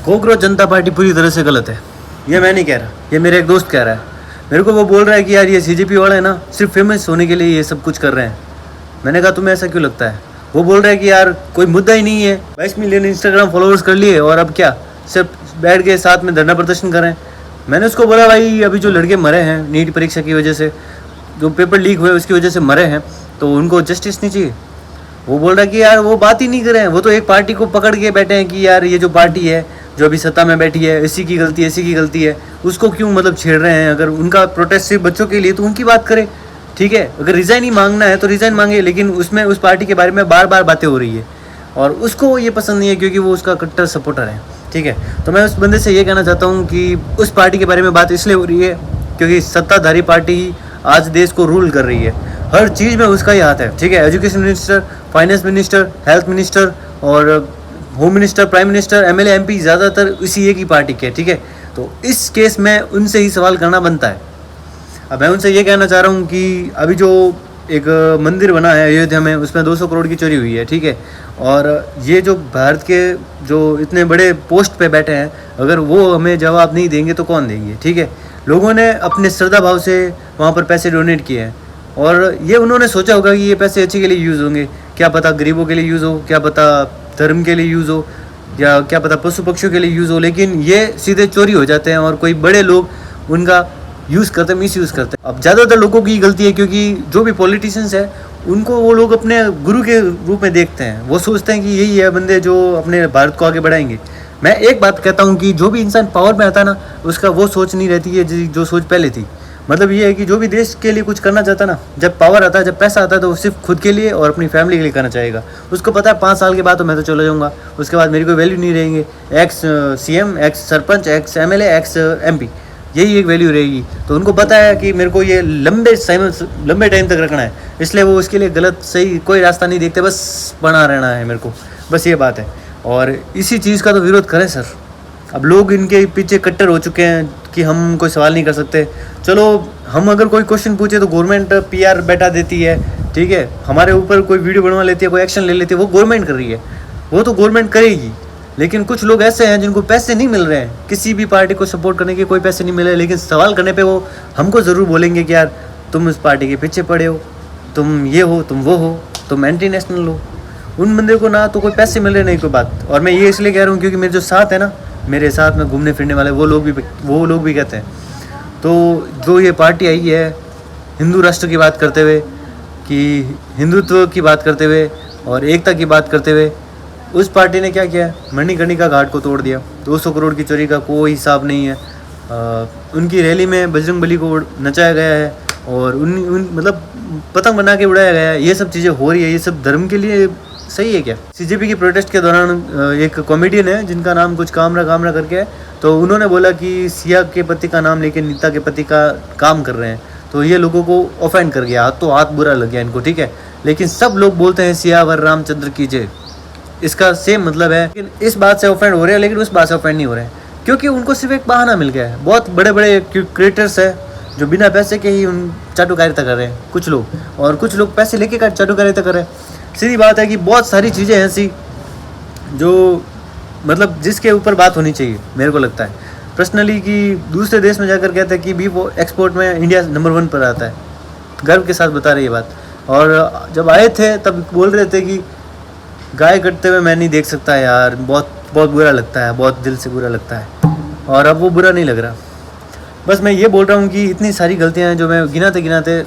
Cockroach जनता party पूरी तरह से गलत है, ये मैं नहीं कह रहा, ये मेरा एक दोस्त कह रहा है। मेरे को वो बोल रहा है कि यार ये सीजेपी वाले ना सिर्फ फेमस होने के लिए ये सब कुछ कर रहे हैं। मैंने कहा तुम्हें ऐसा क्यों लगता है? वो बोल रहा है कि यार कोई मुद्दा ही नहीं है, 22 मिलियन इंस्टाग्राम फॉलोअर्स कर लिए और अब क्या सिर्फ बैठ के साथ में धरना प्रदर्शन कर रहे हैं। मैंने उसको बोला भाई अभी जो लड़के मरे हैं नीट परीक्षा की वजह से, जो पेपर लीक हुए उसकी वजह से मरे हैं, तो उनको जस्टिस नहीं चाहिए? वो बोल रहा है कि यार वो बात ही नहीं कर रहे हैं, वो तो एक पार्टी को पकड़ के बैठे हैं कि यार ये जो पार्टी है जो अभी सत्ता में बैठी है इसी की गलती है, इसी की गलती है, उसको क्यों मतलब छेड़ रहे हैं। अगर उनका प्रोटेस्ट सिर्फ बच्चों के लिए तो उनकी बात करें, ठीक है। अगर रिज़ाइन ही मांगना है तो रिज़ाइन मांगे, लेकिन उसमें उस पार्टी के बारे में बार बार बातें हो रही है और उसको ये पसंद नहीं है क्योंकि वो उसका कट्टर सपोर्टर है, ठीक है। तो मैं उस बंदे से ये कहना चाहता हूँ कि उस पार्टी के बारे में बात इसलिए हो रही है क्योंकि सत्ताधारी पार्टी ही आज देश को रूल कर रही है, हर चीज़ में उसका ही हाथ है, ठीक है। Education minister, finance minister, health minister और home minister, prime minister, MLA, MP ज़्यादातर इसी एक ही पार्टी के, ठीक है। तो इस केस में उनसे ही सवाल करना बनता है। अब मैं उनसे ये कहना चाह रहा हूँ कि अभी जो एक मंदिर बना है अयोध्या में, उसमें 200 करोड़ की चोरी हुई है, ठीक है। और ये जो भारत के जो इतने बड़े पोस्ट पे बैठे हैं, अगर वो हमें जवाब नहीं देंगे तो कौन देंगे, ठीक है। लोगों ने अपने श्रद्धा भाव से वहाँ पर पैसे डोनेट किए हैं और ये उन्होंने सोचा होगा कि ये पैसे अच्छे के लिए यूज़ होंगे, क्या पता गरीबों के लिए यूज़ हो, क्या पता धर्म के लिए यूज़ हो, या क्या पता पशु पक्षियों के लिए यूज़ हो, लेकिन ये सीधे चोरी हो जाते हैं और कोई बड़े लोग उनका यूज़ करते हैं, मिस यूज़ करते हैं। अब ज़्यादातर लोगों की गलती है क्योंकि जो भी पॉलिटिशियंस है उनको वो लोग अपने गुरु के रूप में देखते हैं, वो सोचते हैं कि यही है बंदे जो अपने भारत को आगे बढ़ाएंगे। मैं एक बात कहता हूँ कि जो भी इंसान पावर में आता है ना, उसका वो सोच नहीं रहती है जो सोच पहले थी। मतलब ये है कि जो भी देश के लिए कुछ करना चाहता है ना, जब पावर आता है, जब पैसा आता है, तो वो सिर्फ खुद के लिए और अपनी फैमिली के लिए करना चाहेगा। उसको पता है 5 साल के बाद तो मैं तो चला जाऊँगा, उसके बाद मेरी कोई वैल्यू नहीं रहेंगे। Ex CM, x sarpanch, ex MLA, x MP, यही एक वैल्यू रहेगी। तो उनको पता है कि मेरे को ये लंबे टाइम तक रखना है, इसलिए वो उसके लिए गलत सही कोई रास्ता नहीं देखते, बस बना रहना है मेरे को, बस ये बात है। और इसी चीज़ का तो विरोध करें सर। अब लोग इनके पीछे कट्टर हो चुके हैं कि हम कोई सवाल नहीं कर सकते। चलो हम अगर कोई क्वेश्चन पूछे तो गवर्नमेंट पीआर बैठा देती है, ठीक है। हमारे ऊपर कोई वीडियो बनवा लेती है, कोई एक्शन ले लेती है, वो गवर्नमेंट कर रही है, वो तो गवर्नमेंट करेगी। लेकिन कुछ लोग ऐसे हैं जिनको पैसे नहीं मिल रहे हैं, किसी भी पार्टी को सपोर्ट करने के कोई पैसे नहीं मिल रहे, लेकिन सवाल करने पे वो हमको ज़रूर बोलेंगे कि यार तुम उस पार्टी के पीछे पड़े हो, तुम ये हो, तुम वो हो, तुम एंटी नेशनल हो। उन बंदे को ना तो कोई पैसे मिल रहे नहीं कोई बात। और मैं ये इसलिए कह रहा हूँ क्योंकि मेरे जो साथ है ना, मेरे साथ में घूमने फिरने वाले वो लोग भी कहते हैं। तो जो ये पार्टी आई है हिंदू राष्ट्र की बात करते हुए, कि हिंदुत्व की बात करते हुए और एकता की बात करते हुए, उस पार्टी ने क्या किया? मणिकर्णिका घाट को तोड़ दिया। 200 करोड़ की चोरी का कोई हिसाब नहीं है। उनकी रैली में बजरंगबली को नचाया गया है और मतलब पतंग बना के उड़ाया गया है। ये सब चीज़ें हो रही है, ये सब धर्म के लिए सही है क्या? सीजेपी की प्रोटेस्ट के दौरान एक कॉमेडियन है जिनका नाम कुछ कामरा करके है, तो उन्होंने बोला कि सिया के पति का नाम लेके नीता के पति का काम कर रहे हैं, तो ये लोगों को ऑफेंड कर गया, तो हाथ बुरा लग गया इनको, ठीक है। लेकिन सब लोग बोलते हैं सियावर रामचंद्र की जय, इसका सेम मतलब है। लेकिन इस बात से ऑफेंड हो रहे हैं, लेकिन उस बात से ऑफेंड नहीं हो रहे हैं क्योंकि उनको सिर्फ एक बहाना मिल गया है। बहुत बड़े बड़े क्रिएटर्स हैं जो बिना पैसे के ही उन चाटुकारिता कर रहे हैं कुछ लोग, और कुछ लोग पैसे लेके चाटुकारिता कर रहे हैं। सीधी बात है कि बहुत सारी चीज़ें ऐसी जो मतलब जिसके ऊपर बात होनी चाहिए, मेरे को लगता है पर्सनली, कि दूसरे देश में जाकर कहते हैं कि बीफ एक्सपोर्ट में इंडिया नंबर 1 पर आता है, गर्व के साथ बता रही है बात। और जब आए थे तब बोल रहे थे कि गाय कटते हुए मैं नहीं देख सकता यार, बहुत बहुत बुरा लगता है, बहुत दिल से बुरा लगता है। और अब वो बुरा नहीं लग रहा। बस मैं ये बोल रहा हूँ कि इतनी सारी गलतियाँ हैं जो मैं गिनाते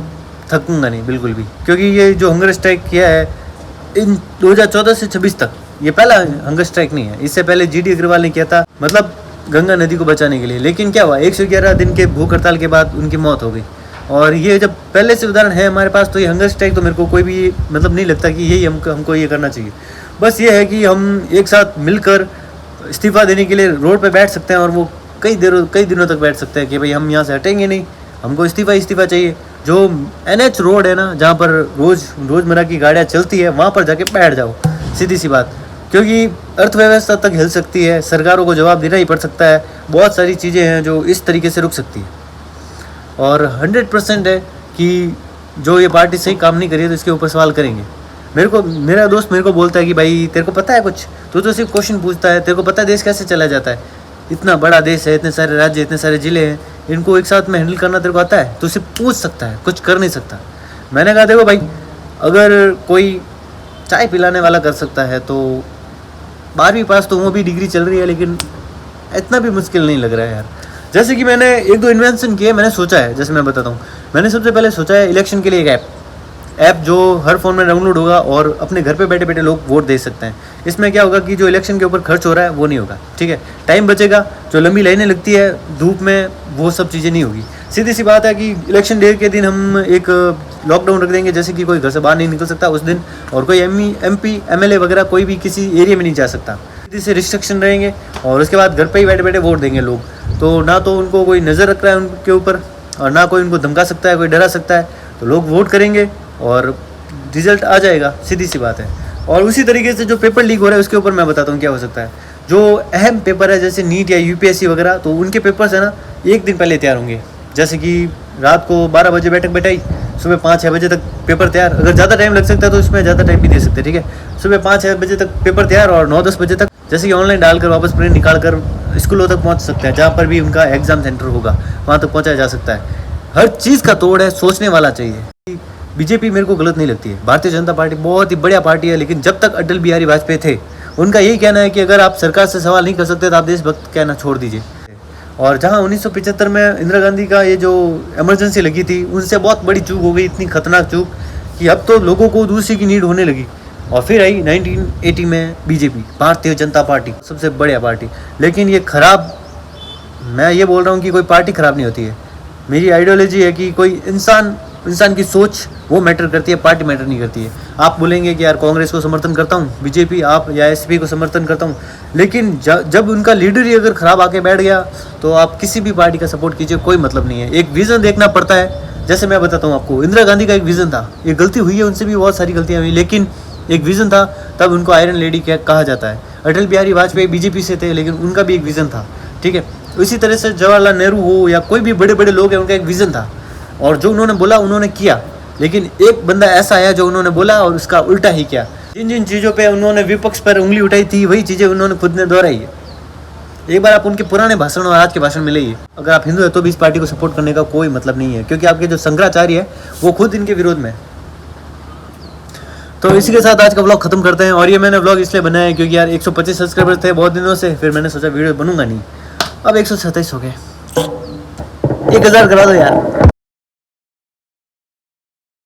थकूँगा नहीं बिल्कुल भी, क्योंकि ये जो हंगर स्ट्राइक किया है इन 2014 से 26 तक, ये पहला हंगर स्ट्राइक नहीं है। इससे पहले जीडी अग्रवाल ने किया था, मतलब गंगा नदी को बचाने के लिए। लेकिन क्या हुआ, 111 दिन के भूख हड़ताल के बाद उनकी मौत हो गई। और ये जब पहले से उदाहरण है हमारे पास, तो ये हंगर स्ट्राइक तो मेरे को कोई भी मतलब नहीं लगता कि यही हमको ये करना चाहिए। बस ये है कि हम एक साथ मिलकर इस्तीफ़ा देने के लिए रोड पे बैठ सकते हैं, और वो कई दिनों तक बैठ सकते हैं कि भाई हम यहाँ से हटेंगे नहीं, हमको इस्तीफ़ा चाहिए। जो NH रोड है ना, जहाँ पर रोज़मर्रा की गाड़ियाँ चलती है, वहाँ पर जाके बैठ जाओ, सीधी सी बात। क्योंकि अर्थव्यवस्था तक हिल सकती है, सरकारों को जवाब देना ही पड़ सकता है, बहुत सारी चीज़ें हैं जो इस तरीके से रुक सकती है। और 100% है कि जो ये पार्टी सही काम नहीं करी है तो इसके ऊपर सवाल करेंगे। मेरा दोस्त मेरे को बोलता है कि भाई तेरे को पता है कुछ, तू तो सिर्फ क्वेश्चन पूछता है, तेरे को पता है देश कैसे चला जाता है, इतना बड़ा देश है, इतने सारे राज्य, इतने सारे ज़िले हैं, इनको एक साथ में हैंडल करना तेरे को आता है? तू सिर्फ पूछ सकता है, कुछ कर नहीं सकता। मैंने कहा देखो भाई, अगर कोई चाय पिलाने वाला कर सकता है तो 12वीं पास तो वो भी डिग्री चल रही है, लेकिन इतना भी मुश्किल नहीं लग रहा है यार। जैसे कि मैंने एक दो इन्वेंशन किए, मैंने सोचा है, जैसे मैं बताता हूँ, मैंने सबसे पहले सोचा है इलेक्शन के लिए एक ऐप जो हर फ़ोन में डाउनलोड होगा और अपने घर पे बैठे बैठे लोग वोट दे सकते हैं। इसमें क्या होगा कि जो इलेक्शन के ऊपर खर्च हो रहा है वो नहीं होगा, ठीक है, टाइम बचेगा, जो लंबी लाइनें लगती है धूप में वो सब चीज़ें नहीं होगी। सीधी सी बात है कि इलेक्शन डे के दिन हम एक लॉकडाउन रख देंगे, जैसे कि कोई घर से बाहर नहीं निकल सकता उस दिन, और कोई MP MLA वगैरह कोई भी किसी एरिया में नहीं जा सकता, सीधी से रिस्ट्रिक्शन रहेंगे, और उसके बाद घर पे ही बैठे बैठे वोट देंगे लोग। तो ना तो उनको कोई नज़र रख रहा है उनके ऊपर, और ना कोई उनको धमका सकता है, कोई डरा सकता है, तो लोग वोट करेंगे और रिजल्ट आ जाएगा, सीधी सी बात है। और उसी तरीके से जो पेपर लीक हो रहा है उसके ऊपर मैं बताता हूँ क्या हो सकता है। जो अहम पेपर है जैसे नीट या UPSC वगैरह, तो उनके पेपर्स है ना एक दिन पहले तैयार होंगे, जैसे कि रात को 12 बजे बैठक बैठाई, सुबह 5-6 बजे तक पेपर तैयार। अगर ज़्यादा टाइम लग सकता है तो इसमें ज़्यादा टाइम भी दे सकते हैं, ठीक है। सुबह 5-6 बजे तक पेपर तैयार, और 9-10 बजे तक जैसे कि ऑनलाइन डालकर वापस प्रिंट निकाल कर स्कूलों तक पहुँच सकते हैं, जहाँ पर भी उनका एग्ज़ाम सेंटर होगा वहाँ तक पहुँचाया जा सकता है। हर चीज़ का तोड़ है, सोचने वाला चाहिए। बीजेपी मेरे को गलत नहीं लगती है, भारतीय जनता पार्टी बहुत ही बढ़िया पार्टी है, लेकिन जब तक अटल बिहारी वाजपेयी थे उनका यही कहना है कि अगर आप सरकार से सवाल नहीं कर सकते तो आप देशभक्त कहना छोड़ दीजिए। और जहां 1975 में इंदिरा गांधी का ये जो इमरजेंसी लगी थी, उनसे बहुत बड़ी चूक हो गई, इतनी खतरनाक चूक कि अब तो लोगों को दूसरे की नीड होने लगी। और फिर आई 1980 में बीजेपी, भारतीय जनता पार्टी, सबसे बढ़िया पार्टी। लेकिन ये खराब, मैं ये बोल रहा हूँ कि कोई पार्टी खराब नहीं होती है, मेरी आइडियोलॉजी है कि कोई इंसान की सोच वो मैटर करती है, पार्टी मैटर नहीं करती है। आप बोलेंगे कि यार कांग्रेस को समर्थन करता हूँ, बीजेपी आप या SP को समर्थन करता हूँ, लेकिन जब उनका लीडर ही अगर खराब आके बैठ गया तो आप किसी भी पार्टी का सपोर्ट कीजिए, कोई मतलब नहीं है। एक विज़न देखना पड़ता है। जैसे मैं बताता हूँ आपको, इंदिरा गांधी का एक विज़न था, ये गलती हुई है उनसे भी, बहुत सारी गलतियाँ हुई, लेकिन एक विज़न था, तब उनको आयरन लेडी कहा जाता है। अटल बिहारी वाजपेयी बीजेपी से थे, लेकिन उनका भी एक विज़न था, ठीक है। इसी तरह से जवाहरलाल नेहरू हो या कोई भी बड़े बड़े लोग हैं, उनका एक विज़न था, और जो उन्होंने बोला उन्होंने किया। लेकिन एक बंदा ऐसा आया जो उन्होंने बोला और उसका उल्टा ही किया। जिन जिन चीज़ों पे उन्होंने विपक्ष पर उंगली उठाई थी, वही चीज़ें उन्होंने खुद ने दोहराई है। एक बार आप उनके पुराने भाषण और आज के भाषण में लेइए, अगर आप हिंदू है तो भी इस पार्टी को सपोर्ट करने का कोई मतलब नहीं है, क्योंकि आपके जो शंकराचार्य है वो खुद इनके विरोध में। तो इसी के साथ आज का व्लॉग खत्म करते हैं। और ये मैंने व्लॉग इसलिए बनाया है क्योंकि यार 125 सब्सक्राइबर्स थे बहुत दिनों से, फिर मैंने सोचा वीडियो बनूंगा नहीं, अब 127 हो गए, 1000 करा दो यार।